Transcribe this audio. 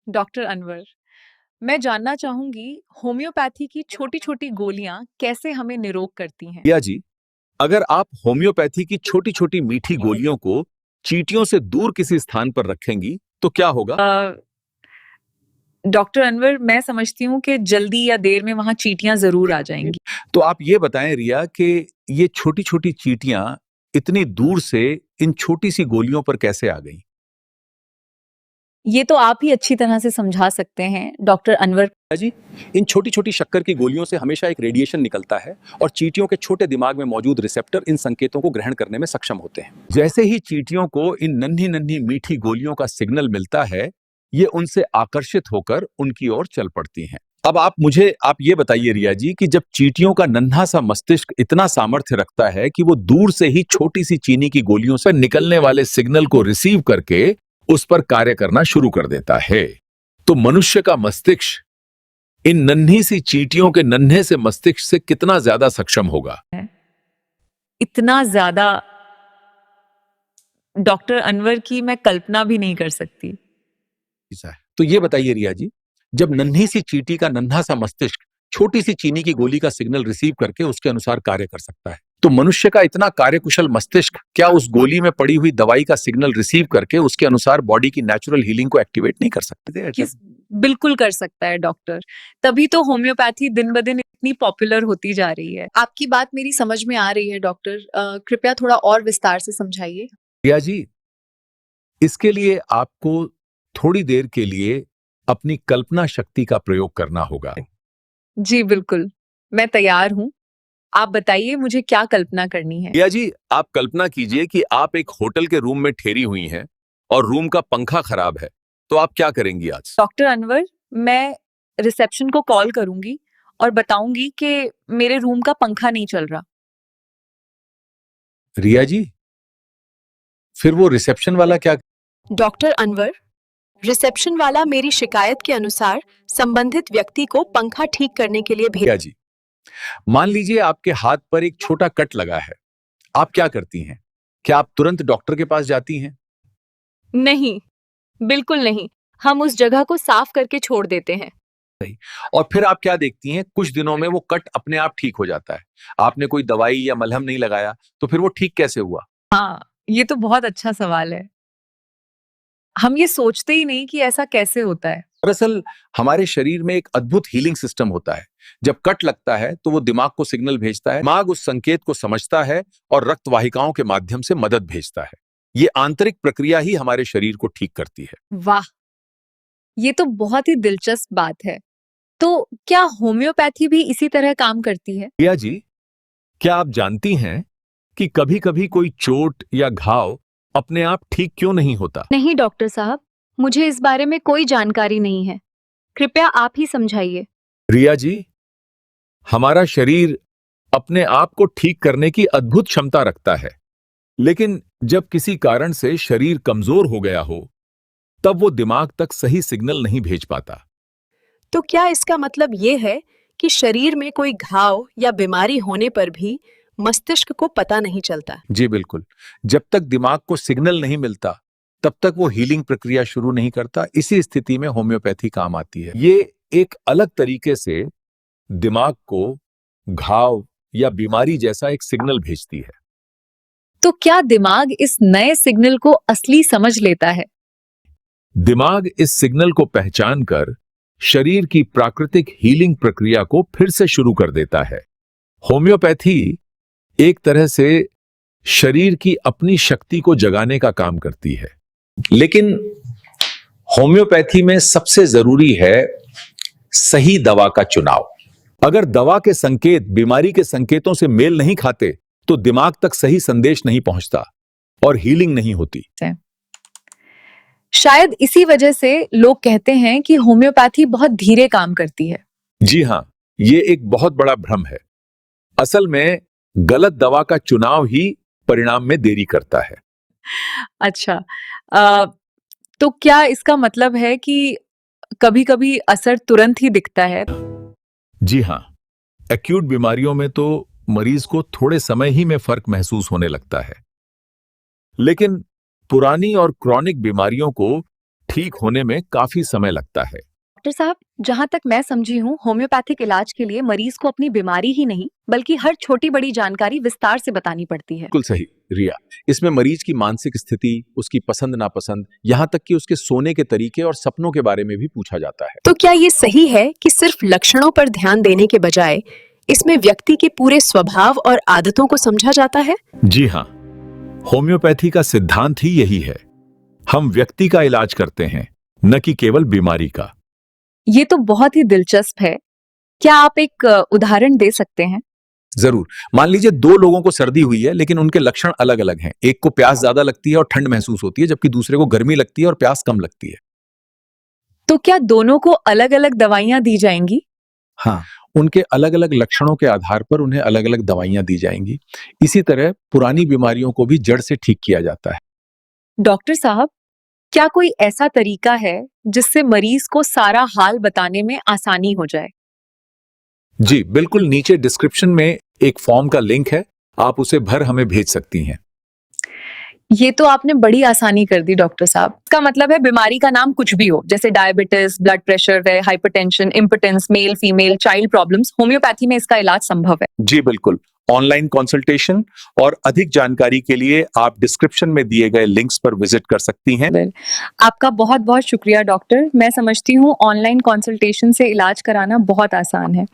Doctor Anwar, मैं जानना चाहूंगी होम्योपैथी की छोटी-छोटी गोलियां कैसे हमें निरोग करती हैं? या जी, अगर आप होम्योपैथी की छोटी छोटी मीठी गोलियों को चींटियों से दूर किसी स्थान पर रखेंगी तो क्या होगा? अ, डॉक्टर अनवर, मैं समझती हूँ कि जल्दी या देर में वहां चींटियां जरूर आ जाएंगी। तो आप ये बताएं रिया कि ये छोटी छोटी चींटियां इतनी दूर से इन छोटी सी गोलियों पर कैसे आ गई? ये तो आप ही अच्छी तरह से समझा सकते हैं, डॉक्टर अनवर। जी, इन छोटी छोटी शक्कर की गोलियों से हमेशा एक रेडिएशन निकलता है और चींटियों के छोटे दिमाग में मौजूद रिसेप्टर इन संकेतों को ग्रहण करने में सक्षम होते हैं। जैसे ही चींटियों को इन नन्ही नन्ही मीठी गोलियों का सिग्नल मिलता है, ये उनसे आकर्षित होकर उनकी ओर चल पड़ती हैं। अब आप ये बताइए रिया जी कि जब चींटियों का नन्हा सा मस्तिष्क इतना सामर्थ्य रखता है कि वो दूर से ही छोटी सी चीनी की गोलियों से निकलने वाले सिग्नल को रिसीव करके उस पर कार्य करना शुरू कर देता है, तो मनुष्य का मस्तिष्क इन नन्ही सी चींटियों के नन्हे से मस्तिष्क से कितना ज्यादा सक्षम होगा? इतना ज्यादा, डॉक्टर अनवर, की मैं कल्पना भी नहीं कर सकती। ऐसा है। तो ये बताइए रिया जी, जब नन्ही सी चींटी का नन्हा सा मस्तिष्क छोटी सी चीनी की गोली का सिग्नल रिसीव करके उसके अनुसार कार्य कर सकता है, तो मनुष्य का इतना कार्यकुशल मस्तिष्क क्या उस गोली में पड़ी हुई दवाई का सिग्नल रिसीव करके उसके अनुसार बॉडी की नेचुरल हीलिंग को एक्टिवेट नहीं कर सकते? किस बिल्कुल कर सकता है डॉक्टर। तभी तो होम्योपैथी दिन ब दिन इतनी पॉपुलर होती जा रही है। आपकी बात मेरी समझ में आ रही है डॉक्टर। कृपया थोड़ा और विस्तार से समझाइए। रिया जी, इसके लिए आपको थोड़ी देर के लिए अपनी कल्पना शक्ति का प्रयोग करना होगा। जी बिल्कुल, मैं तैयार हूँ। आप बताइए मुझे क्या कल्पना करनी है? रिया जी, आप कल्पना कीजिए कि आप एक होटल के रूम में ठहरी हुई हैं और रूम का पंखा खराब है, तो आप क्या करेंगी आज? डॉक्टर अनवर, मैं रिसेप्शन को कॉल करूंगी और बताऊंगी कि मेरे रूम का पंखा नहीं चल रहा। रिया जी, फिर वो रिसेप्शन वाला क्या? डॉक्टर अनवर, रिसेप्शन वाला मेरी शिकायत के अनुसार संबंधित व्यक्ति को पंखा ठीक करने के लिए भेज। रिया जी, मान लीजिए आपके हाथ पर एक छोटा कट लगा है, आप क्या करती हैं? क्या आप तुरंत डॉक्टर के पास जाती हैं? नहीं, बिल्कुल नहीं। हम उस जगह को साफ करके छोड़ देते हैं। और फिर आप क्या देखती हैं? कुछ दिनों में वो कट अपने आप ठीक हो जाता है। आपने कोई दवाई या मलहम नहीं लगाया, तो फिर वो ठीक कैसे हुआ? हाँ, ये तो बहुत अच्छा सवाल है। हम ये सोचते ही नहीं कि ऐसा कैसे होता है। दरअसल हमारे शरीर में एक अद्भुत हीलिंग सिस्टम होता है। जब कट लगता है तो वो दिमाग को सिग्नल भेजता है, दिमाग उस संकेत को समझता है और रक्त वाहिकाओं के माध्यम से मदद भेजता है। ये आंतरिक प्रक्रिया ही हमारे शरीर को ठीक करती है। वाह! ये तो बहुत ही दिलचस्प बात है। तो क्या होम्योपैथी भी इसी तरह काम करती है? प्रिया जी, क्या आप जानती हैं कि कभी-कभी कोई चोट या घाव अपने आप ठीक क्यों नहीं होता? नहीं डॉक्टर साहब, मुझे इस बारे में कोई जानकारी नहीं है। कृपया आप ही समझाइए। रिया जी, हमारा शरीर अपने आप को ठीक करने की अद्भुत क्षमता रखता है, लेकिन जब किसी कारण से शरीर कमजोर हो गया हो, तब वो दिमाग तक सही सिग्नल नहीं भेज पाता। तो क्या इसका मतलब ये है कि शरीर में कोई घाव या बीमारी होने पर भी मस्तिष्क को पता नहीं चलता? जी बिल्कुल। जब तक दिमाग को सिग्नल नहीं मिलता, तब तक वो हीलिंग प्रक्रिया शुरू नहीं करता। इसी स्थिति में होम्योपैथी काम आती है। ये एक अलग तरीके से दिमाग को घाव या बीमारी जैसा एक सिग्नल भेजती है। तो क्या दिमाग इस नए सिग्नल को असली समझ लेता है? दिमाग इस सिग्नल को पहचान कर शरीर की प्राकृतिक हीलिंग प्रक्रिया को फिर से शुरू कर देता है। होम्योपैथी एक तरह से शरीर की अपनी शक्ति को जगाने का काम करती है। लेकिन होम्योपैथी में सबसे जरूरी है सही दवा का चुनाव। अगर दवा के संकेत बीमारी के संकेतों से मेल नहीं खाते, तो दिमाग तक सही संदेश नहीं पहुंचता और हीलिंग नहीं होती। शायद इसी वजह से लोग कहते हैं कि होम्योपैथी बहुत धीरे काम करती है। जी हां, ये एक बहुत बड़ा भ्रम है। असल में गलत दवा का चुनाव ही परिणाम में देरी करता है। अच्छा, तो क्या इसका मतलब है कि कभी-कभी असर तुरंत ही दिखता है? जी हां, एक्यूट बीमारियों में तो मरीज को थोड़े समय ही में फर्क महसूस होने लगता है, लेकिन पुरानी और क्रॉनिक बीमारियों को ठीक होने में काफी समय लगता है। डॉक्टर साहब, जहाँ तक मैं समझी हूँ, होम्योपैथिक इलाज के लिए मरीज को अपनी बीमारी ही नहीं बल्कि हर छोटी बड़ी जानकारी विस्तार से बतानी पड़ती है। बिल्कुल सही रिया, इसमें मरीज की मानसिक स्थिति, उसकी पसंद नापसंद, यहाँ तक कि उसके सोने के तरीके और सपनों के बारे में भी पूछा जाता है। तो क्या ये सही है कि सिर्फ लक्षणों पर ध्यान देने के बजाय इसमें व्यक्ति के पूरे स्वभाव और आदतों को समझा जाता है? जी हाँ, होम्योपैथी का सिद्धांत ही यही है। हम व्यक्ति का इलाज करते हैं, न कि केवल बीमारी का। ये तो बहुत ही दिलचस्प है। क्या आप एक उदाहरण दे सकते हैं? जरूर। मान लीजिए 2 लोगों को सर्दी हुई है, लेकिन उनके लक्षण अलग अलग हैं। एक को प्यास ज्यादा लगती है और ठंड महसूस होती है, जबकि दूसरे को गर्मी लगती है और प्यास कम लगती है। तो क्या दोनों को अलग अलग दवाइयां दी जाएंगी? हाँ, उनके अलग अलग लक्षणों के आधार पर उन्हें अलग अलग दवाइयां दी जाएंगी। इसी तरह पुरानी बीमारियों को भी जड़ से ठीक किया जाता है। डॉक्टर साहब, क्या कोई ऐसा तरीका है जिससे मरीज को सारा हाल बताने में आसानी हो जाए? जी बिल्कुल, नीचे डिस्क्रिप्शन में एक फॉर्म का लिंक है, आप उसे भर हमें भेज सकती हैं। ये तो आपने बड़ी आसानी कर दी डॉक्टर साहब। इसका मतलब है बीमारी का नाम कुछ भी हो, जैसे डायबिटीज, ब्लड प्रेशर है, hypertension, impotence, male female, child problems, homeopathy में इसका इलाज संभव है। जी बिल्कुल। ऑनलाइन कंसल्टेशन और अधिक जानकारी के लिए आप डिस्क्रिप्शन में दिए गए लिंक्स पर विजिट कर सकती हैं। आपका बहुत बहुत शुक्रिया डॉक्टर। मैं समझती हूँ ऑनलाइन कंसल्टेशन से इलाज कराना बहुत आसान है।